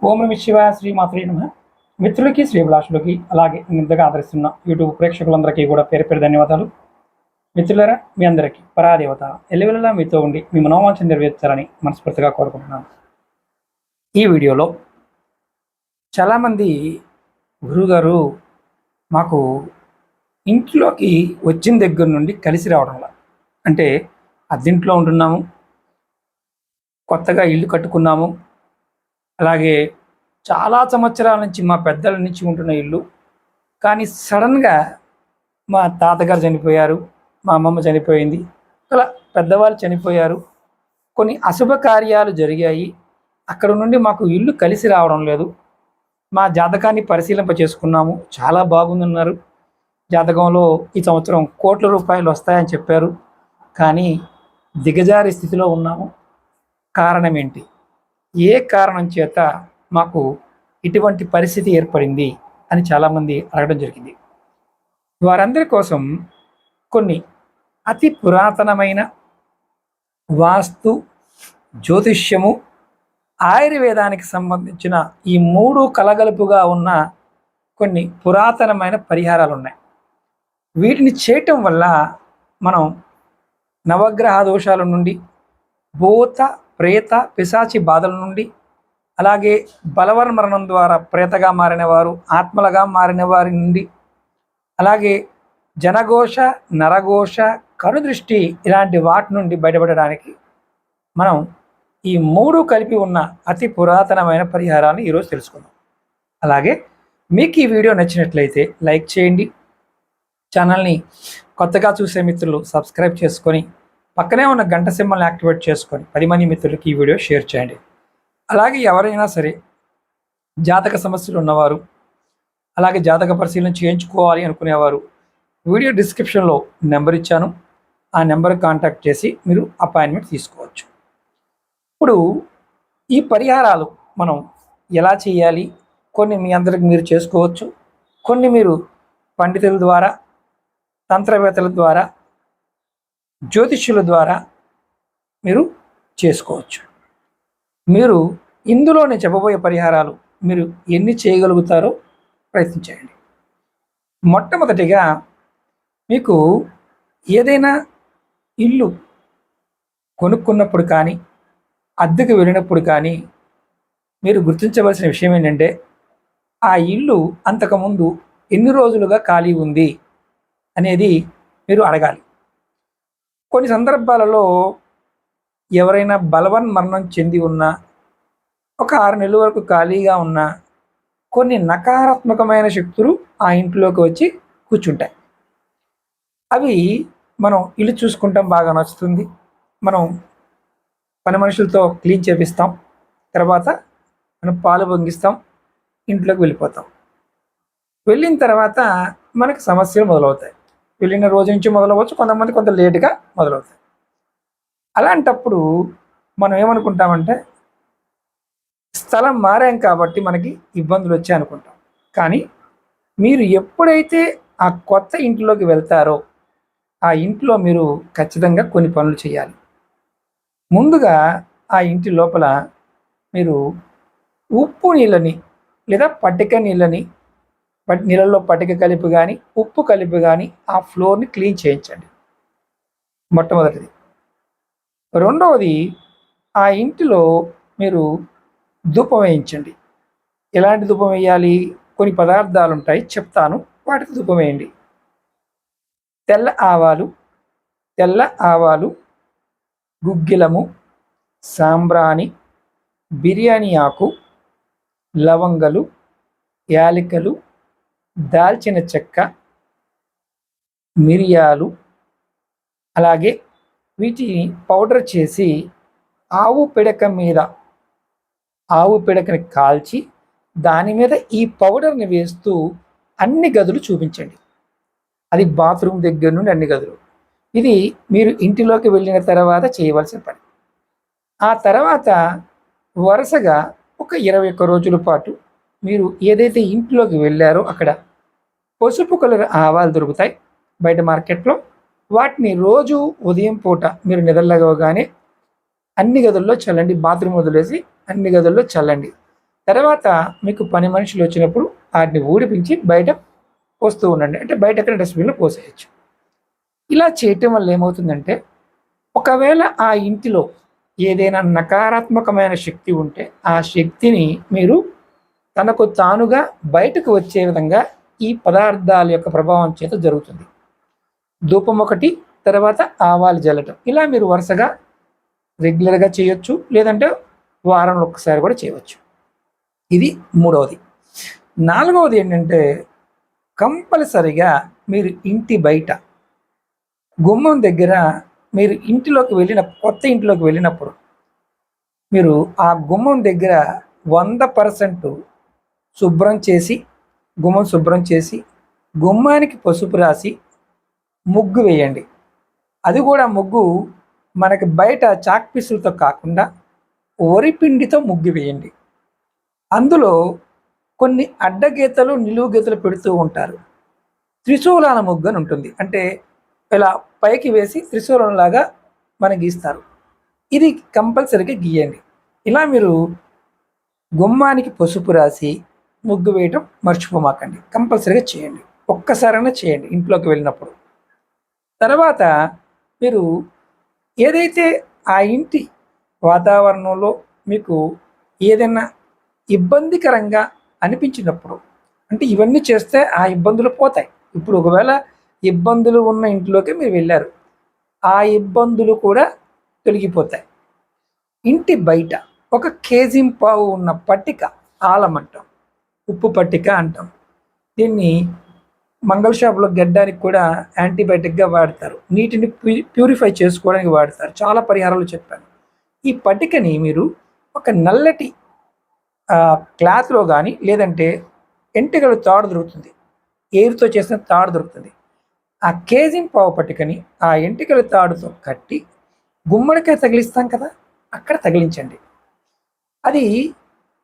ఓం నమ శివాయ, శ్రీ మాత్రే నమః. మిత్రులకి, శ్రీభిలాషులకి, అలాగే ఇంతగా ఆదరిస్తున్న యూట్యూబ్ ప్రేక్షకులందరికీ కూడా పేరు పేరు ధన్యవాదాలు. మిత్రులారా, మీ అందరికీ పరాదేవత ఎల్లవెల్లలా మీతో ఉండి మీ మనోవాంఛ నెరవేర్చాలని మనస్ఫూర్తిగా కోరుకుంటున్నాను. ఈ వీడియోలో చాలామంది గురువుగారు మాకు ఇంట్లోకి వచ్చిన దగ్గర నుండి కలిసి రావడంలా, అంటే అద్దెంట్లో ఉంటున్నాము, కొత్తగా ఇల్లు కట్టుకున్నాము, అలాగే చాలా సంవత్సరాల నుంచి మా పెద్దల నుంచి ఉంటున్న ఇల్లు, కానీ సడన్గా మా తాతగారు చనిపోయారు, మా అమ్మమ్మ చనిపోయింది, అలా పెద్దవాళ్ళు చనిపోయారు, కొన్ని అశుభ కార్యాలు జరిగాయి. అక్కడ నుండి మాకు ఇల్లు కలిసి రావడం లేదు. మా జాతకాన్ని పరిశీలింప చేసుకున్నాము, చాలా బాగుందన్నారు. జాతకంలో ఈ సంవత్సరం కోట్ల రూపాయలు వస్తాయని చెప్పారు, కానీ దిగజారి స్థితిలో ఉన్నాము. కారణం ఏంటి? ఏ కారణం చేత మాకు ఇటువంటి పరిస్థితి ఏర్పడింది అని చాలామంది అడగడం జరిగింది. వారందరి కోసం కొన్ని అతి పురాతనమైన వాస్తు, జ్యోతిష్యము, ఆయుర్వేదానికి సంబంధించిన ఈ మూడు కలగలుపుగా ఉన్న కొన్ని పురాతనమైన పరిహారాలు ఉన్నాయి. వీటిని చేయటం వల్ల మనం నవగ్రహ దోషాల నుండి, భూత ప్రేత పిశాచి బాధల నుండి, అలాగే బలవన్ మరణం ద్వారా ప్రేతగా మారిన వారు, ఆత్మలుగా మారిన వారి నుండి, అలాగే జనఘోష, నరఘోష, కనుదృష్టి ఇలాంటి వాటి నుండి బయటపడడానికి మనం ఈ మూడు కలిపి ఉన్న అతి పురాతనమైన పరిహారాన్ని ఈరోజు తెలుసుకుందాం. అలాగే మీకు ఈ వీడియో నచ్చినట్లయితే లైక్ చేయండి, ఛానల్ని కొత్తగా చూసే మిత్రులు సబ్స్క్రైబ్ చేసుకొని పక్కనే ఉన్న గంట సింబల్ని యాక్టివేట్ చేసుకొని 10 మంది మిత్రులకి ఈ వీడియో షేర్ చేయండి. అలాగే ఎవరైనా సరే జాతక సమస్యలు ఉన్నవారు, అలాగే జాతక పరిశీలన చేయించుకోవాలి అనుకునేవారు, వీడియో డిస్క్రిప్షన్లో నెంబర్ ఇచ్చాను, ఆ నెంబర్కి కాంటాక్ట్ చేసి మీరు అపాయింట్మెంట్ తీసుకోవచ్చు. ఇప్పుడు ఈ పరిహారాలు మనం ఎలా చేయాలి? కొన్ని మీ అందరికి మీరు చేసుకోవచ్చు, కొన్ని మీరు పండితుల ద్వారా, తంత్రవేత్తల ద్వారా, జ్యోతిష్యుల ద్వారా మీరు చేసుకోవచ్చు. మీరు ఇందులో నేను చెప్పబోయే పరిహారాలు మీరు ఎన్ని చేయగలుగుతారో ప్రయత్నించండి. మొట్టమొదటిగా మీకు ఏదైనా ఇల్లు కొనుక్కున్నప్పుడు కానీ, అద్దెకు వెళ్ళినప్పుడు కానీ మీరు గుర్తించవలసిన విషయం ఏంటంటే, ఆ ఇల్లు అంతకుముందు ఎన్ని రోజులుగా ఖాళీ ఉంది అనేది మీరు అడగాలి. కొన్ని సందర్భాలలో ఎవరైనా బలవన్ మరణం చెంది ఉన్నా, ఒక 6 నెలల వరకు ఖాళీగా ఉన్నా, కొన్ని నకారాత్మకమైన శక్తులు ఆ ఇంట్లోకి వచ్చి కూర్చుంటాయి. అవి మనం ఇల్లు చూసుకుంటాం, బాగా నచ్చుతుంది, మనం పని మనుషులతో క్లీన్ చేపిస్తాం, తర్వాత మనం పాలు పొంగిస్తాం, ఇంట్లోకి వెళ్ళిపోతాం. వెళ్ళిన తర్వాత మనకు సమస్యలు మొదలవుతాయి. వెళ్ళిన రోజు నుంచి మొదలవచ్చు, కొంతమంది కొంత లేటుగా మొదలవుతాయి. అలాంటప్పుడు మనం ఏమనుకుంటామంటే, స్థలం మారాం కాబట్టి మనకి ఇబ్బందులు వచ్చాయి అనుకుంటాం. కానీ మీరు ఎప్పుడైతే ఆ కొత్త ఇంట్లోకి వెళ్తారో ఆ ఇంట్లో మీరు ఖచ్చితంగా కొన్ని పనులు చేయాలి. ముందుగా ఆ ఇంటి లోపల మీరు ఉప్పు నీళ్ళని లేదా పట్టిక నీళ్ళని, నీళ్ళల్లో పట్టిక కలిపి కానీ ఉప్పు కలిపి కానీ ఆ ఫ్లోర్ని క్లీన్ చేయించండి, మొట్టమొదటిది. రెండవది, ఆ ఇంటిలో మీరు ధూపం వేయించండి. ఎలాంటి ధూపం వేయాలి? కొన్ని పదార్థాలు ఉంటాయి, చెప్తాను, వాటికి ధూపం వేయండి. తెల్ల ఆవాలు, గుగ్గిలము, సాంబ్రాణి, బిర్యానీ ఆకు, లవంగలు, యాలకులు, దాల్చిన చెక్క, మిరియాలు, అలాగే వీటిని పౌడర్ చేసి ఆవు పిడకని కాల్చి దాని మీద ఈ పౌడర్ని వేస్తూ అన్ని గదులు చూపించండి. అది బాత్రూమ్ దగ్గర నుండి అన్ని గదులు. ఇది మీరు ఇంటిలోకి వెళ్ళిన తర్వాత చేయవలసిన పని. ఆ తర్వాత వరుసగా ఒక 21 రోజుల పాటు మీరు ఏదైతే ఇంట్లోకి వెళ్ళారో అక్కడ పసుపు కలర్ ఆవాలు దొరుకుతాయి బయట మార్కెట్లో. వాటిని రోజు ఉదయం పూట మీరు నిద్రలేవగానే అన్ని గదుల్లో చల్లండి. బాత్రూమ్ వదిలేసి అన్ని గదుల్లో చల్లండి. తర్వాత మీకు పని మనుషులు వచ్చినప్పుడు వాటిని ఊడిపించి బయట పోస్తూ ఉండండి. అంటే బయట ఎక్కడ డస్ట్బిన్లో పోసేయచ్చు. ఇలా చేయటం వల్ల ఏమవుతుందంటే, ఒకవేళ ఆ ఇంటిలో ఏదైనా నకారాత్మకమైన శక్తి ఉంటే ఆ శక్తిని మీరు తనకు తానుగా బయటకు వచ్చే విధంగా ఈ పదార్థాల యొక్క ప్రభావం చేత జరుగుతుంది. ధూపం ఒకటి, తర్వాత ఆవాలు జల్లటం, ఇలా మీరు వరుసగా రెగ్యులర్గా చేయొచ్చు, లేదంటే వారంలో ఒక్కసారి కూడా చేయవచ్చు. ఇది మూడవది. నాలుగవది ఏంటంటే, కంపల్సరిగా మీరు ఇంటి బయట గుమ్మం దగ్గర మీరు కొత్త ఇంటిలోకి వెళ్ళినప్పుడు మీరు ఆ గుమ్మం దగ్గర 100% గుమ్మం శుభ్రం చేసి గుమ్మానికి పసుపు రాసి ముగ్గు వేయండి. అది కూడా ముగ్గు మనకి బయట చాక్ పీసులతో కాకుండా వరిపిండితో ముగ్గు వేయండి. అందులో కొన్ని అడ్డగీతలు నిలువు గీతలు పెడుతూ ఉంటారు. త్రిశూలాల ముగ్గు అని ఉంటుంది. అంటే ఇలా పైకి వేసి త్రిశూలంలాగా మన గీస్తారు. ఇది కంపల్సరీగా గీయండి. ఇలా మీరు గుమ్మానికి పసుపు రాసి ముగ్గు వేయటం మర్చిపోమాకండి. కంపల్సరీగా చేయండి. ఒక్కసారైనా చేయండి ఇంట్లోకి వెళ్ళినప్పుడు. తర్వాత మీరు ఏదైతే ఆ ఇంటి వాతావరణంలో మీకు ఏదైనా ఇబ్బందికరంగా అనిపించినప్పుడు, అంటే ఇవన్నీ చేస్తే ఆ ఇబ్బందులు పోతాయి. ఇప్పుడు ఒకవేళ ఇబ్బందులు ఉన్న ఇంట్లోకి మీరు వెళ్ళారు, ఆ ఇబ్బందులు కూడా తొలగిపోతాయి. ఇంటి బయట 1 కేజీ పావు ఉన్న పట్టిక, ఆలం అంటాం, ఉప్పు పట్టిక అంటాం. దీన్ని మంగళ షాప్లో గడ్డానికి కూడా యాంటీబయాటిక్గా వాడతారు. నీటిని ప్యూరిఫై చేసుకోవడానికి వాడతారు. చాలా పరిహారాలు చెప్పాను. ఈ పట్టికని మీరు ఒక నల్లటి క్లాత్లో కానీ, లేదంటే ఎంటికలు తాడు దొరుకుతుంది, ఎయిర్తో చేసిన తాడు దొరుకుతుంది. ఆ కేజీ పావు పట్టికని ఆ ఎంటికల తాడుతో కట్టి గుమ్మడికాయ తగిలిస్తాం కదా, అక్కడ తగిలించండి. అది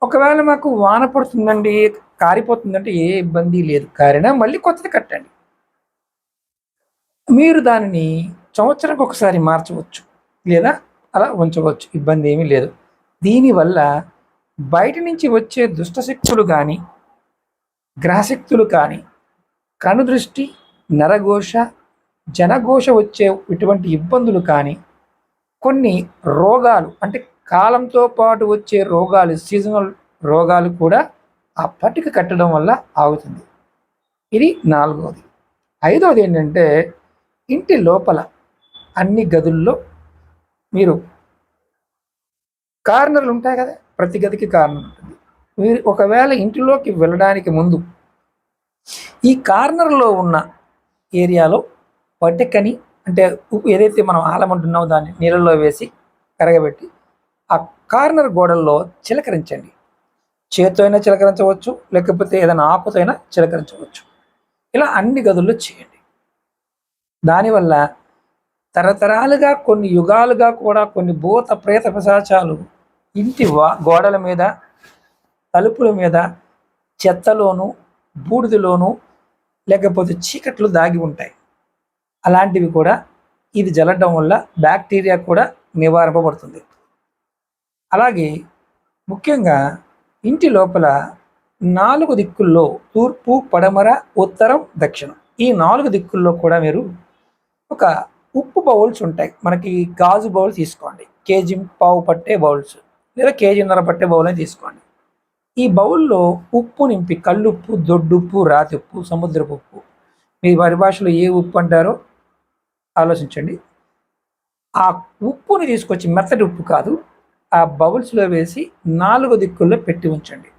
ఒకవేళ మాకు వాన పడుతుందండి, కారిపోతుందంటే ఏ ఇబ్బంది లేదు, కారినా మళ్ళీ కొత్తది కట్టండి. మీరు దానిని సంవత్సరానికి ఒకసారి మార్చవచ్చు, లేదా అలా ఉంచవచ్చు, ఇబ్బంది ఏమీ లేదు. దీనివల్ల బయట నుంచి వచ్చే దుష్టశక్తులు కానీ, గ్రహశక్తులు కానీ, కనుదృష్టి, నరఘోష, జనఘోష వచ్చే ఇటువంటి ఇబ్బందులు కానీ, కొన్ని రోగాలు అంటే కాలంతో పాటు వచ్చే రోగాలు, సీజనల్ రోగాలు కూడా ఆ పట్టిక కట్టడం వల్ల ఆగుతుంది. ఇది 4వది. 5వది ఏంటంటే, ఇంటి లోపల అన్ని గదుల్లో మీరు కార్నర్లు ఉంటాయి కదా, ప్రతి గదికి కార్నర్ ఉంటుంది. మీరు ఒకవేళ ఇంటిలోకి వెళ్ళడానికి ముందు ఈ కార్నర్లో ఉన్న ఏరియాలో పట్టికని, అంటే ఏదైతే మనం ఆలమంటున్నామో దాన్ని నీళ్ళల్లో వేసి కరగబెట్టి ఆ కార్నర్ గోడల్లో చిలకరించండి. చేత్తో అయినా చిలకరించవచ్చు, లేకపోతే ఏదైనా ఆకుతో అయినా చిలకరించవచ్చు. ఇలా అన్ని గదుల్లో చేయండి. దానివల్ల తరతరాలుగా, కొన్ని యుగాలుగా కూడా కొన్ని భూత ప్రేత పిశాచాలు ఇంటి గోడల మీద, తలుపుల మీద, చెత్తలోను, బూడిదలోను, లేకపోతే చీకట్లు దాగి ఉంటాయి. అలాంటివి కూడా ఇది జల్లడం వల్ల బ్యాక్టీరియా కూడా నివారింపబడుతుంది. అలాగే ముఖ్యంగా ఇంటి లోపల 4 దిక్కుల్లో, తూర్పు, పడమర, ఉత్తరం, దక్షిణం, ఈ 4 దిక్కుల్లో కూడా మీరు ఒక ఉప్పు బౌల్స్ ఉంటాయి. మనకి గాజు బౌల్ తీసుకోండి, కేజీ పావు పట్టే బౌల్స్, లేదా కేజీన్నర పట్టే బౌల్ అని తీసుకోండి. ఈ బౌల్లో ఉప్పు నింపి, కల్లుప్పు, దొడ్డుప్పు, రాతి ఉప్పు, సముద్రపు ఉప్పు, మీ వారి భాషలో ఏ ఉప్పు అంటారో ఆలోచించండి. ఆ ఉప్పుని తీసుకొచ్చి, మెత్తటి ఉప్పు కాదు, ఆ బౌల్స్లో వేసి 4 దిక్కుల్లో పెట్టి ఉంచండి.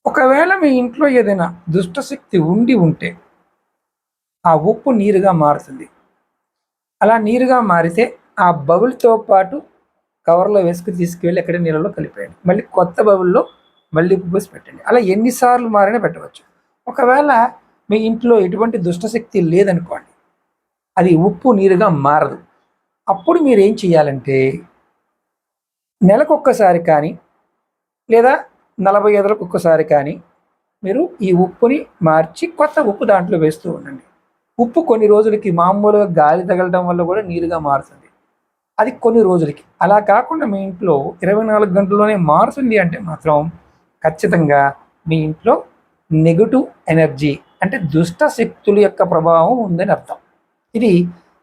ఒకవేళ మీ ఇంట్లో ఏదైనా దుష్టశక్తి ఉంటే ఆ ఉప్పు నీరుగా మారుతుంది. అలా నీరుగా మారితే ఆ బౌల్తో పాటు కవర్లో వేసుకుని తీసుకువెళ్ళి ఎక్కడ నీళ్ళలో కలిపేయండి. మళ్ళీ కొత్త బౌల్లో మళ్ళీ ఉప్పు పోసి పెట్టండి. అలా ఎన్నిసార్లు మారినా పెట్టవచ్చు. ఒకవేళ మీ ఇంట్లో ఎటువంటి దుష్టశక్తి లేదనుకోండి, అది ఉప్పు నీరుగా మారదు. అప్పుడు మీరు ఏం చేయాలంటే, నెలకొక్కసారి కానీ, లేదా 45 రోజులకు ఒక్కసారి కానీ మీరు ఈ ఉప్పుని మార్చి కొత్త ఉప్పు దాంట్లో వేస్తూ ఉండండి. ఉప్పు కొన్ని రోజులకి, మామూలుగా గాలి తగలడం వల్ల కూడా నీరుగా మారుతుంది. అది కొన్ని రోజులకి. అలా కాకుండా మీ ఇంట్లో 24 గంటల్లోనే మారుతుంది అంటే మాత్రం ఖచ్చితంగా మీ ఇంట్లో నెగటివ్ ఎనర్జీ అంటే దుష్ట శక్తుల యొక్క ప్రభావం ఉందని అర్థం. ఇది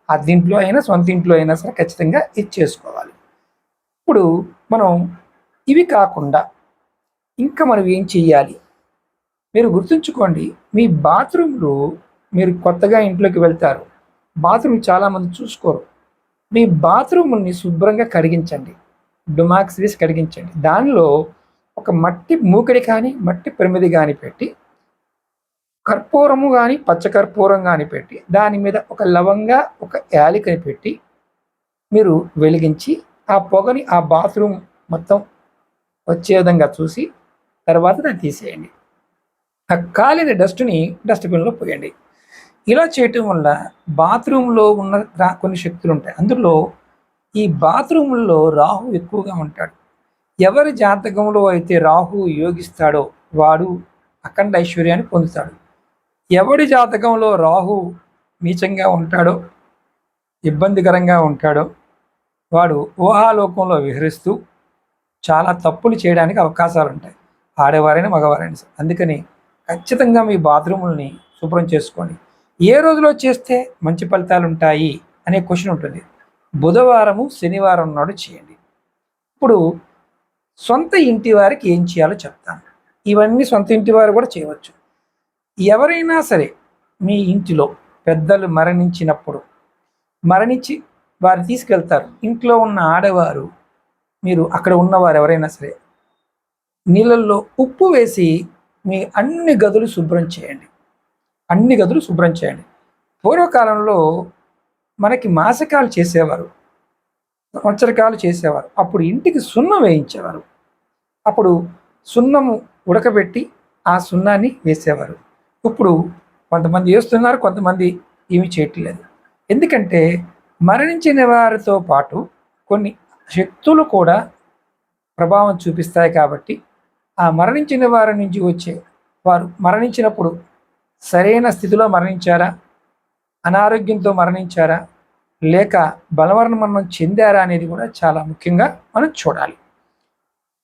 అద్దెంట్లో అయినా సొంత ఇంట్లో అయినా సరే ఖచ్చితంగా ఇది చేసుకోవాలి. ఇప్పుడు మనం ఇవి కాకుండా ఇంకా మనం ఏం చెయ్యాలి? మీరు గుర్తుంచుకోండి, మీ బాత్రూంలో మీరు కొత్తగా ఇంట్లోకి వెళ్తారు, బాత్రూమ్ చాలామంది చూసుకోరు. మీ బాత్రూమ్ని శుభ్రంగా కడిగించండి, డుమాక్స్ వేసి కడిగించండి. దానిలో ఒక మట్టి మూకిడి కానీ మట్టి ప్రమిది కానీ పెట్టి, కర్పూరము కానీ పచ్చకర్పూరం కానీ పెట్టి, దాని మీద ఒక లవంగా ఒక యాలకుని పెట్టి మీరు వెలిగించి ఆ పొగని ఆ బాత్రూమ్ మొత్తం వచ్చే విధంగా చూసి తర్వాత దాన్ని తీసేయండి. ఆ కాలిన డస్ట్ని డస్ట్బిన్లో పోయండి. ఇలా చేయటం వల్ల బాత్రూంలో ఉన్న కొన్ని శక్తులు ఉంటాయి. అందులో ఈ బాత్రూంలో రాహు ఎక్కువగా ఉంటాడు. ఎవరి జాతకంలో అయితే రాహు యోగిస్తాడో వాడు అఖండ ఐశ్వర్యాన్ని పొందుతాడు. ఎవడి జాతకంలో రాహు నీచంగా ఉంటాడో, ఇబ్బందికరంగా ఉంటాడో వాడు ఊహాలోకంలో విహరిస్తూ చాలా తప్పులు చేయడానికి అవకాశాలు ఉంటాయి, ఆడవారైనా మగవారైనా సరే. అందుకని ఖచ్చితంగా మీ బాత్రూములని శుభ్రం చేసుకోండి. ఏ రోజులో చేస్తే మంచి ఫలితాలు ఉంటాయి అనే క్వశ్చన్ ఉంటుంది. బుధవారము శనివారం నాడు చేయండి. ఇప్పుడు సొంత ఇంటి వారికి ఏం చేయాలో చెప్తాను. ఇవన్నీ సొంత ఇంటి వారు కూడా చేయవచ్చు. ఎవరైనా సరే మీ ఇంటిలో పెద్దలు మరణించి వారు తీసుకెళ్తారు. ఇంట్లో ఉన్న ఆడవారు, మీరు అక్కడ ఉన్నవారు ఎవరైనా సరే నీళ్ళల్లో ఉప్పు వేసి మీ అన్ని గదులు శుభ్రం చేయండి. పూర్వకాలంలో మనకి మాసకాలు చేసేవారు, సంవత్సరకాలు చేసేవారు. అప్పుడు ఇంటికి సున్నం వేయించేవారు. అప్పుడు సున్నము ఉడకబెట్టి ఆ సున్నాన్ని వేసేవారు. ఇప్పుడు కొంతమంది వేస్తున్నారు, కొంతమంది ఏమి చేయట్లేదు. ఎందుకంటే మరణించిన వారితో పాటు కొన్ని శక్తులు కూడా ప్రభావం చూపిస్తాయి. కాబట్టి ఆ మరణించిన వారి నుంచి వచ్చే వారు మరణించినప్పుడు సరైన స్థితిలో మరణించారా, అనారోగ్యంతో మరణించారా, లేక బలవరణ మరణం చెందారా అనేది కూడా చాలా ముఖ్యంగా మనం చూడాలి.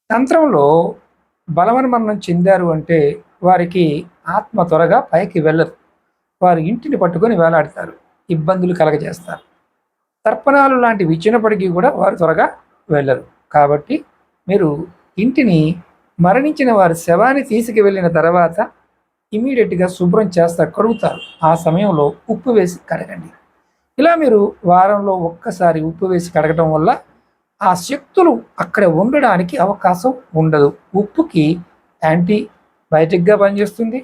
తంత్రంలో బలవరణ మరణం చెందారు అంటే వారికి ఆత్మ త్వరగా పైకి వెళ్ళదు. వారు ఇంటిని పట్టుకొని వేలాడతారు, ఇబ్బందులు కలగజేస్తారు. తర్పణాలు లాంటివి ఇచ్చినప్పటికీ కూడా వారు త్వరగా వెళ్ళరు. కాబట్టి మీరు ఇంటిని మరణించిన వారి శవాన్ని తీసుకువెళ్ళిన తర్వాత ఇమీడియట్గా శుభ్రం చేస్తారు, కడుగుతారు. ఆ సమయంలో ఉప్పు వేసి కడగండి. ఇలా మీరు వారంలో ఒక్కసారి ఉప్పు వేసి కడగడం వల్ల ఆ శక్తులు అక్కడ ఉండడానికి అవకాశం ఉండదు. ఉప్పుకి యాంటీబయాటిక్గా పనిచేస్తుంది,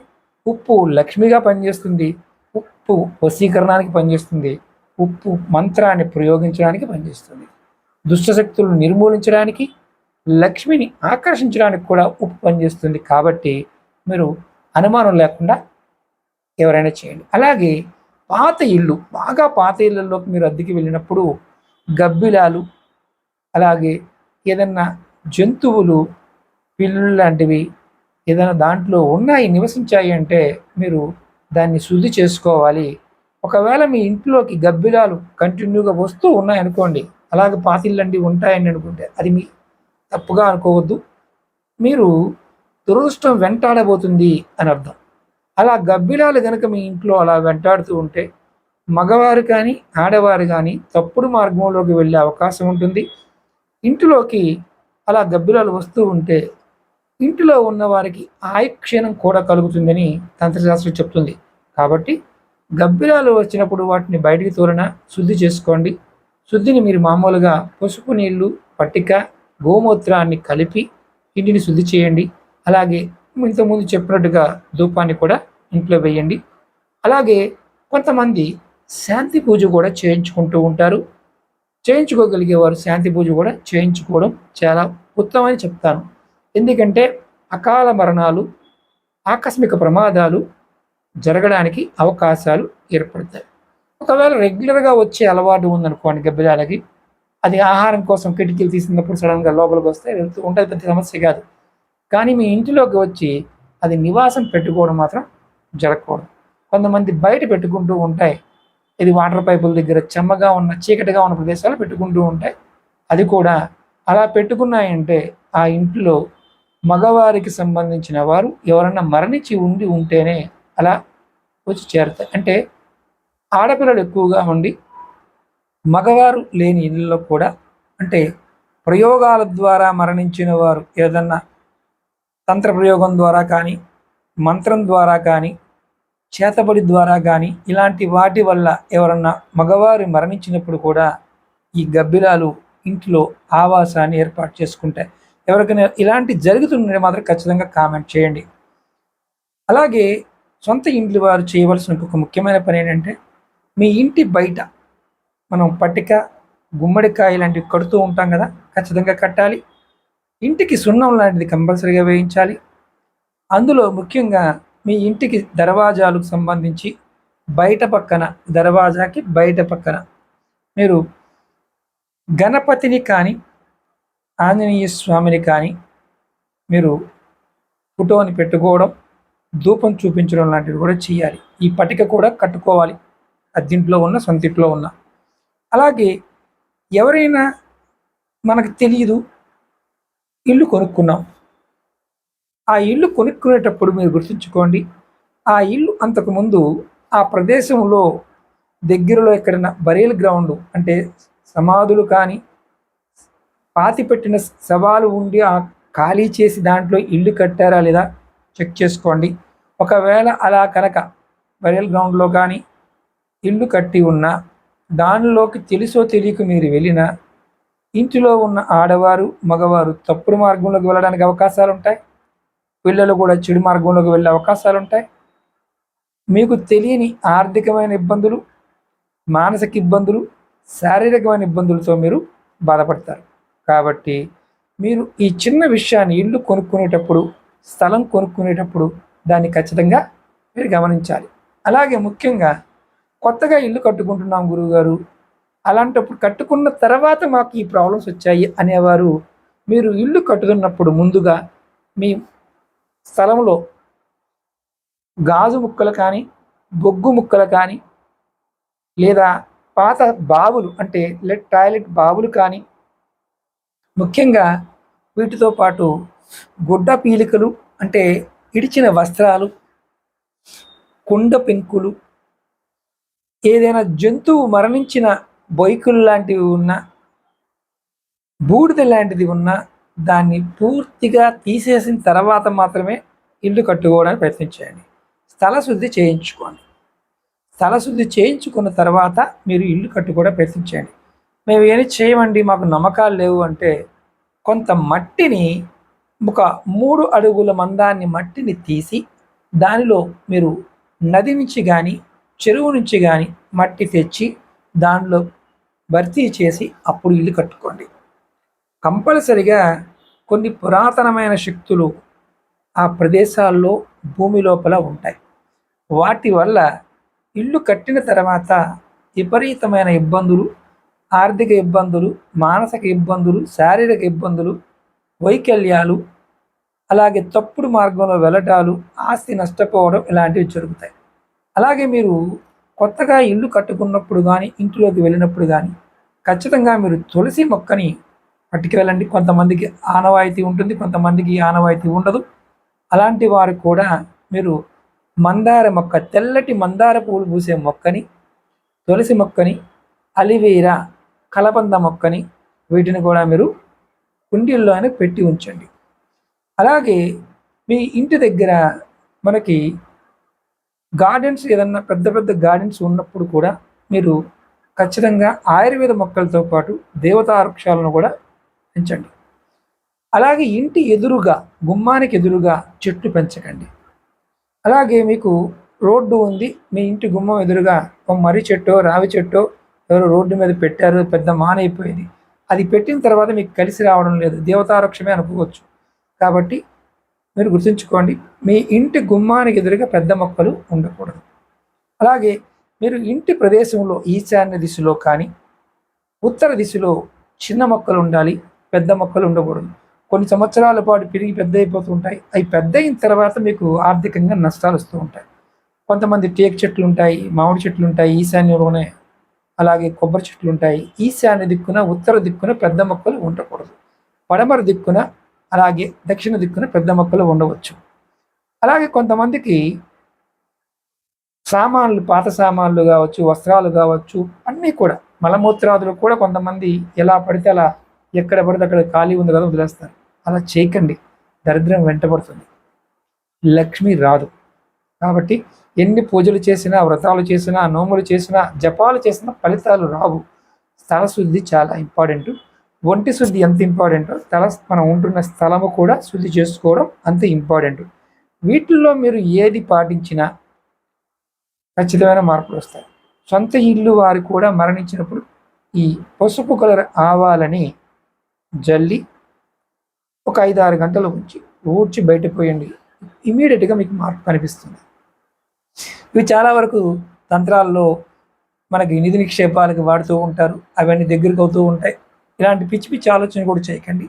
ఉప్పు లక్ష్మిగా పనిచేస్తుంది, ఉప్పు వశీకరణానికి పనిచేస్తుంది, ఉప్పు మంత్రాన్ని ప్రయోగించడానికి పనిచేస్తుంది, దుష్టశక్తులను నిర్మూలించడానికి, లక్ష్మిని ఆకర్షించడానికి కూడా ఉప్పు పనిచేస్తుంది. కాబట్టి మీరు అనుమానం లేకుండా ఎవరైనా చేయండి. అలాగే బాగా పాత ఇళ్ళల్లోకి మీరు అద్దెకి వెళ్ళినప్పుడు గబ్బిలాలు, అలాగే ఏదన్నా జంతువులు, పిల్లులు లాంటివి ఏదైనా దాంట్లో ఉన్నాయి, నివసించాయి అంటే మీరు దాన్ని శుద్ధి చేసుకోవాలి. ఒకవేళ మీ ఇంట్లోకి గబ్బిలాలు కంటిన్యూగా వస్తూ ఉన్నాయనుకోండి, అలాగే పాతిళ్ళండి ఉంటాయని అనుకుంటే అది మీ తప్పుగా అనుకోవద్దు. మీరు దురదృష్టం వెంటాడబోతుంది అని అర్థం. అలా గబ్బిలాలు కనుక మీ ఇంట్లో అలా వెంటాడుతూ ఉంటే మగవారు కానీ ఆడవారు కానీ తప్పుడు మార్గంలోకి వెళ్ళే అవకాశం ఉంటుంది. ఇంటిలోకి అలా గబ్బిలాలు వస్తూ ఉంటే ఇంటిలో ఉన్న వారికి ఆయుక్షీణం కూడా కలుగుతుందని తంత్రశాస్త్రం చెప్తుంది. కాబట్టి గబ్బిలాలు వచ్చినప్పుడు వాటిని బయటికి తోలిన శుద్ధి చేసుకోండి. శుద్ధిని మీరు మామూలుగా పసుపు నీళ్లు, పట్టిక, గోమూత్రాన్ని కలిపి ఇంటిని శుద్ధి చేయండి. అలాగే ఇంతకుముందు చెప్పినట్టుగా ధూపాన్ని కూడా ఇంట్లో వేయండి. అలాగే కొంతమంది శాంతి పూజ కూడా చేయించుకుంటూ ఉంటారు. చేయించుకోగలిగే వారు శాంతి పూజ కూడా చేయించుకోవడం చాలా ఉత్తమని చెప్తాను. ఎందుకంటే అకాల మరణాలు, ఆకస్మిక ప్రమాదాలు జరగడానికి అవకాశాలు ఏర్పడతాయి. ఒకవేళ రెగ్యులర్గా వచ్చే అలవాటు ఉందనుకోండి గబ్బిలాలకి, అది ఆహారం కోసం కిటికీలు తీసినప్పుడు సడన్గా లోపలికి వస్తే వెళ్తూ ఉంటుంది, పెద్ద సమస్య కాదు. కానీ మీ ఇంటిలోకి వచ్చి అది నివాసం పెట్టుకోవడం మాత్రం జరగకూడదు. కొంతమంది బయట పెట్టుకుంటూ ఉంటాయి, ఇది వాటర్ పైపుల దగ్గర చెమ్మగా ఉన్న చీకటిగా ఉన్న ప్రదేశాలు పెట్టుకుంటూ ఉంటాయి. అది కూడా అలా పెట్టుకున్నాయంటే ఆ ఇంట్లో మగవారికి సంబంధించిన వారు ఎవరన్నా మరణించి ఉంటేనే అలా వచ్చి చేరుతాయి. అంటే ఆడపిల్లలు ఎక్కువగా ఉండి మగవారు లేని ఇళ్ళలో కూడా, అంటే ప్రయోగాల ద్వారా మరణించిన వారు ఏదన్నా తంత్ర ప్రయోగం ద్వారా కానీ, మంత్రం ద్వారా కానీ, చేతబడి ద్వారా కానీ, ఇలాంటి వాటి వల్ల ఎవరన్నా మగవారు మరణించినప్పుడు కూడా ఈ గబ్బిలాలు ఇంటిలో ఆవాసాన్ని ఏర్పాటు చేసుకుంటాయి. ఎవరికైనా ఇలాంటి జరుగుతుంటే మాత్రం ఖచ్చితంగా కామెంట్ చేయండి. అలాగే సొంత ఇంటి వారు చేయవలసిన ఒక ముఖ్యమైన పని ఏంటంటే, మీ ఇంటి బయట మనం పట్టిక, గుమ్మడికాయ లాంటివి కడుతూ ఉంటాం కదా, ఖచ్చితంగా కట్టాలి. ఇంటికి సున్నం లాంటిది కంపల్సరీగా వేయించాలి. అందులో ముఖ్యంగా మీ ఇంటికి దర్వాజాలకు సంబంధించి బయట పక్కన, దర్వాజాకి బయట పక్కన మీరు గణపతిని కానీ, ఆంజనేయ స్వామిని కానీ మీరు ఫోటోని పెట్టుకోవడం, ధూపం చూపించడం లాంటివి కూడా చేయాలి. ఈ పట్టిక కూడా కట్టుకోవాలి, అద్దింట్లో ఉన్న, సొంతింట్లో ఉన్న. అలాగే ఎవరైనా మనకు తెలియదు, ఇల్లు కొనుక్కున్నాం, ఆ ఇల్లు కొనుక్కునేటప్పుడు మీరు గుర్తుంచుకోండి, ఆ ఇల్లు అంతకుముందు ఆ ప్రదేశంలో దగ్గరలో ఎక్కడైనా బరియల్ గ్రౌండ్ అంటే సమాధులు కానీ, పాతిపెట్టిన శవాలు ఉండి ఆ ఖాళీ చేసి దాంట్లో ఇల్లు కట్టారా లేదా చెక్ చేసుకోండి. ఒకవేళ అలా కనుక బరియల్ గ్రౌండ్లో కానీ ఇల్లు కట్టి ఉన్నా, దానిలోకి తెలుసో తెలియక మీరు వెళ్ళినా, ఇంటిలో ఉన్న ఆడవారు, మగవారు తప్పుడు మార్గంలోకి వెళ్ళడానికి అవకాశాలు ఉంటాయి. పిల్లలు కూడా చెడు మార్గంలోకి వెళ్ళే అవకాశాలు ఉంటాయి. మీకు తెలియని ఆర్థికమైన ఇబ్బందులు, మానసిక ఇబ్బందులు, శారీరకమైన ఇబ్బందులతో మీరు బాధపడతారు. కాబట్టి మీరు ఈ చిన్న విషయాన్ని ఇల్లు కొనుక్కునేటప్పుడు, స్థలం కొనుక్కునేటప్పుడు దాన్ని ఖచ్చితంగా మీరు గమనించాలి. అలాగే ముఖ్యంగా కొత్తగా ఇల్లు కట్టుకుంటున్నాం గురువుగారు, అలాంటప్పుడు కట్టుకున్న తర్వాత మాకు ఈ ప్రాబ్లమ్స్ వచ్చాయి అనేవారు, మీరు ఇల్లు కట్టుతున్నప్పుడు ముందుగా మీ స్థలంలో గాజు ముక్కలు కానీ, బొగ్గు ముక్కలు కానీ, లేదా పాత బావులు అంటే టాయిలెట్ బావులు కానీ, ముఖ్యంగా వీటితో పాటు గుడ్డ పీలికలు అంటే ఇడిచిన వస్త్రాలు, కుండ పెంకులు, ఏదైనా జంతువు మరణించిన బొయ్కులు లాంటివి ఉన్నా, బూడిద లాంటిది ఉన్నా దాన్ని పూర్తిగా తీసేసిన తర్వాత మాత్రమే ఇల్లు కట్టుకోవడానికి ప్రయత్నించండి. స్థలశుద్ధి చేయించుకోండి. స్థలశుద్ధి చేయించుకున్న తర్వాత మీరు ఇల్లు కట్టుకోవడానికి ప్రయత్నించండి. మేము ఏమి చేయమండి, మాకు నమ్మకాలు లేవు అంటే, కొంత మట్టిని, ఒక 3 అడుగుల మందాన్ని మట్టిని తీసి దానిలో మీరు నది నుంచి కానీ, చెరువు నుంచి కానీ మట్టి తెచ్చి దానిలో భర్తీ చేసి అప్పుడు ఇల్లు కట్టుకోండి. కంపల్సరిగా కొన్ని పురాతనమైన శక్తులు ఆ ప్రదేశాల్లో భూమి లోపల ఉంటాయి. వాటి వల్ల ఇల్లు కట్టిన తర్వాత విపరీతమైన ఇబ్బందులు, ఆర్థిక ఇబ్బందులు, మానసిక ఇబ్బందులు, శారీరక ఇబ్బందులు, వైకల్యాలు, అలాగే తప్పుడు మార్గంలో వెళ్ళటాలు, ఆస్తి నష్టపోవడం ఇలాంటివి జరుగుతాయి. అలాగే మీరు కొత్తగా ఇల్లు కట్టుకున్నప్పుడు కానీ, ఇంటిలోకి వెళ్ళినప్పుడు కానీ ఖచ్చితంగా మీరు తులసి మొక్కని పట్టుకు వెళ్ళండి. కొంతమందికి ఆనవాయితీ ఉంటుంది, కొంతమందికి ఆనవాయితీ ఉండదు. అలాంటి వారు కూడా మీరు మందార మొక్క, తెల్లటి మందార పువ్వులు పూసే మొక్కని, తులసి మొక్కని, అలివేరా, కలబంద మొక్కని, వీటిని కూడా మీరు కుండీల్లోనే పెట్టి ఉంచండి. అలాగే మీ ఇంటి దగ్గర మనకి గార్డెన్స్, ఏదన్నా పెద్ద పెద్ద గార్డెన్స్ ఉన్నప్పుడు కూడా మీరు ఖచ్చితంగా ఆయుర్వేద మొక్కలతో పాటు దేవతా వృక్షాలను కూడా పెంచండి. అలాగే ఇంటి ఎదురుగా, గుమ్మానికి ఎదురుగా చెట్లు పెంచకండి. అలాగే మీకు రోడ్డు ఉంది, మీ ఇంటి గుమ్మం ఎదురుగా ఒక మర్రి చెట్టో, రావి చెట్టో ఎవరో రోడ్డు మీద పెట్టారు, పెద్ద మానైపోయింది. అది పెట్టిన తర్వాత మీకు కలిసి రావడం లేదు, దేవతా వృక్షమే అనుకోవచ్చు. కాబట్టి మీరు గుర్తుంచుకోండి, మీ ఇంటి గుమ్మానికి ఎదురుగా పెద్ద మొక్కలు ఉండకూడదు. అలాగే మీరు ఇంటి ప్రదేశంలో ఈశాన్య దిశలో కానీ, ఉత్తర దిశలో చిన్న మొక్కలు ఉండాలి, పెద్ద మొక్కలు ఉండకూడదు. కొన్ని సంవత్సరాల పాటు పెరిగి పెద్ద అయిపోతూ ఉంటాయి. అవి పెద్ద అయిన తర్వాత మీకు ఆర్థికంగా నష్టాలు వస్తూ ఉంటాయి. కొంతమంది టేక్ చెట్లు ఉంటాయి, మామిడి చెట్లు ఉంటాయి ఈశాన్యంలోనే, అలాగే కొబ్బరి చెట్లు ఉంటాయి. ఈశాన్య దిక్కున, ఉత్తర దిక్కున పెద్ద మొక్కలు ఉండకూడదు. పడమర దిక్కున అలాగే దక్షిణ దిక్కున పెద్ద మొక్కలు ఉండవచ్చు. అలాగే కొంతమందికి సామాన్లు, పాత సామాన్లు కావచ్చు, వస్త్రాలు కావచ్చు, అన్నీ కూడా మలమూత్రాదులు కూడా కొంతమంది ఎలా పడితే అలా ఎక్కడ పడితే అక్కడ ఖాళీ ఉంది కదా వదిలేస్తారు. అలా చేయకండి, దరిద్రం వెంటబడుతుంది, లక్ష్మి రాదు. కాబట్టి ఎన్ని పూజలు చేసినా, వ్రతాలు చేసినా, నోములు చేసినా, జపాలు చేసినా ఫలితాలు రావు. స్థల శుద్ధి చాలా ఇంపార్టెంట్. ఒంటి శుద్ధి ఎంత ఇంపార్టెంటో మనం ఉంటున్న స్థలము కూడా శుద్ధి చేసుకోవడం అంత ఇంపార్టెంట్. వీటిల్లో మీరు ఏది పాటించినా ఖచ్చితమైన మార్పులు వస్తాయి. సొంత ఇల్లు వారు కూడా మరణించినప్పుడు ఈ పసుపు కలర్ ఆవాలని జల్లి ఒక 5-6 గంటలు ఉంచి ఊడ్చి బయటపోయండి. ఇమీడియట్గా మీకు మార్పు కనిపిస్తుంది. ఇవి చాలా వరకు తంత్రాల్లో మనకి నిధి నిక్షేపాలకు వాడుతూ ఉంటారు, అవన్నీ దగ్గరికి అవుతూ ఉంటాయి. ఇలాంటి పిచ్చి పిచ్చి ఆలోచన కూడా చేయకండి.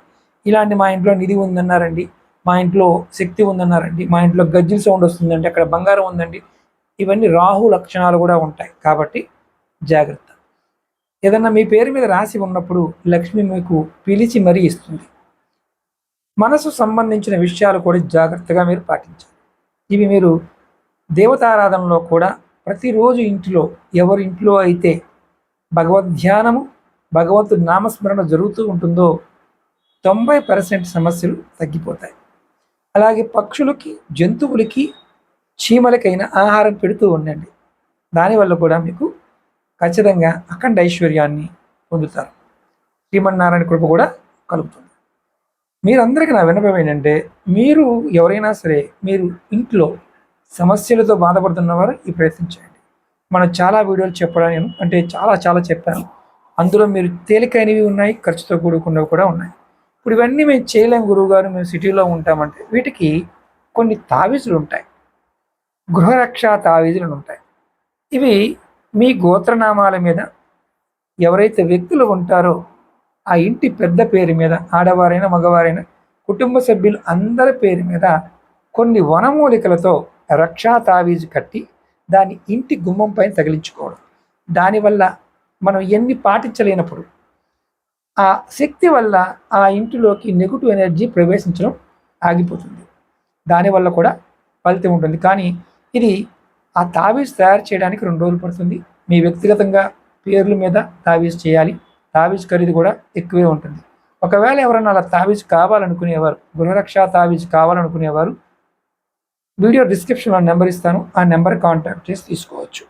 ఇలాంటి మా ఇంట్లో నిధి ఉందన్నారండి, మా ఇంట్లో శక్తి ఉందన్నారండి, మా ఇంట్లో గజ్జిల సౌండ్ వస్తుందండి, అక్కడ బంగారం ఉందండి, ఇవన్నీ రాహు లక్షణాలు కూడా ఉంటాయి. కాబట్టి జాగ్రత్త. ఏదన్నా మీ పేరు మీద రాసి ఉన్నప్పుడు లక్ష్మి మీకు పిలిచి మరీ ఇస్తుంది. మనసు సంబంధించిన విషయాలు కూడా జాగ్రత్తగా మీరు పాటించాలి. ఇవి మీరు దేవతారాధనలో కూడా ప్రతిరోజు ఇంట్లో ఎవరి ఇంట్లో అయితే భగవద్ధ్యానము, భగవంతుడి నామస్మరణ జరుగుతూ ఉంటుందో 90% సమస్యలు తగ్గిపోతాయి. అలాగే పక్షులకి, జంతువులకి, చీమలకైనా ఆహారం పెడుతూ ఉండండి. దానివల్ల కూడా మీకు ఖచ్చితంగా అఖండ ఐశ్వర్యాన్ని పొందుతారు. శ్రీమన్నారాయణ కృప కూడా కలుగుతుంది. మీరందరికీ నా విన్నపం ఏంటంటే, మీరు ఎవరైనా సరే మీరు ఇంట్లో సమస్యలతో బాధపడుతున్నవారు ఈ ప్రయత్నం చేయండి. మనం చాలా వీడియోలు చెప్పడానికి అంటే చాలా చెప్పాను. అందులో మీరు తేలికైనవి ఉన్నాయి, ఖర్చుతో కూడుకున్నవి కూడా ఉన్నాయి. ఇప్పుడు ఇవన్నీ మేము చేయలేము గురువుగారు, మేము సిటీలో ఉంటామంటే వీటికి కొన్ని తావీజులు ఉంటాయి, గృహరక్షా తావీజులు ఉంటాయి. ఇవి మీ గోత్రనామాల మీద ఎవరైతే వ్యక్తులు ఉంటారో ఆ ఇంటి పెద్ద పేరు మీద, ఆడవారైనా మగవారైనా కుటుంబ సభ్యులు అందరి పేరు మీద కొన్ని వనమూలికలతో రక్షా తావీజు కట్టి దాన్ని ఇంటి గుమ్మం పైన తగిలించుకోవడం. దానివల్ల మనం ఎన్ని పాటించలేనప్పుడు ఆ శక్తి వల్ల ఆ ఇంటిలోకి నెగిటివ్ ఎనర్జీ ప్రవేశించడం ఆగిపోతుంది. దానివల్ల కూడా ఫలితం ఉంటుంది. కానీ ఇది ఆ తావీజ్ తయారు చేయడానికి 2 రోజులు పడుతుంది. మీ వ్యక్తిగతంగా పేర్ల మీద తావీజ్ చేయాలి. తావీజ్ ఖరీదు కూడా ఎక్కువే ఉంటుంది. ఒకవేళ ఎవరైనా అలా తావీజ్ కావాలనుకునేవారు, గృహరక్షా తావీజ్ కావాలనుకునేవారు వీడియో డిస్క్రిప్షన్లో నెంబర్ ఇస్తాను, ఆ నెంబర్ కాంటాక్ట్ చేసి తీసుకోవచ్చు.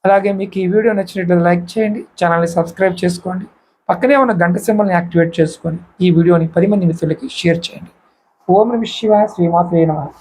అలాగే మీకు ఈ వీడియో నచ్చినట్లయితే లైక్ చేయండి, ఛానల్ని సబ్స్క్రైబ్ చేసుకోండి, పక్కనే ఉన్న గంట సింబల్ని యాక్టివేట్ చేసుకొని ఈ వీడియోని 10 మంది మిత్రులకి షేర్ చేయండి. ఓం నమః శివాయ. శ్రీమాత్రే నమః.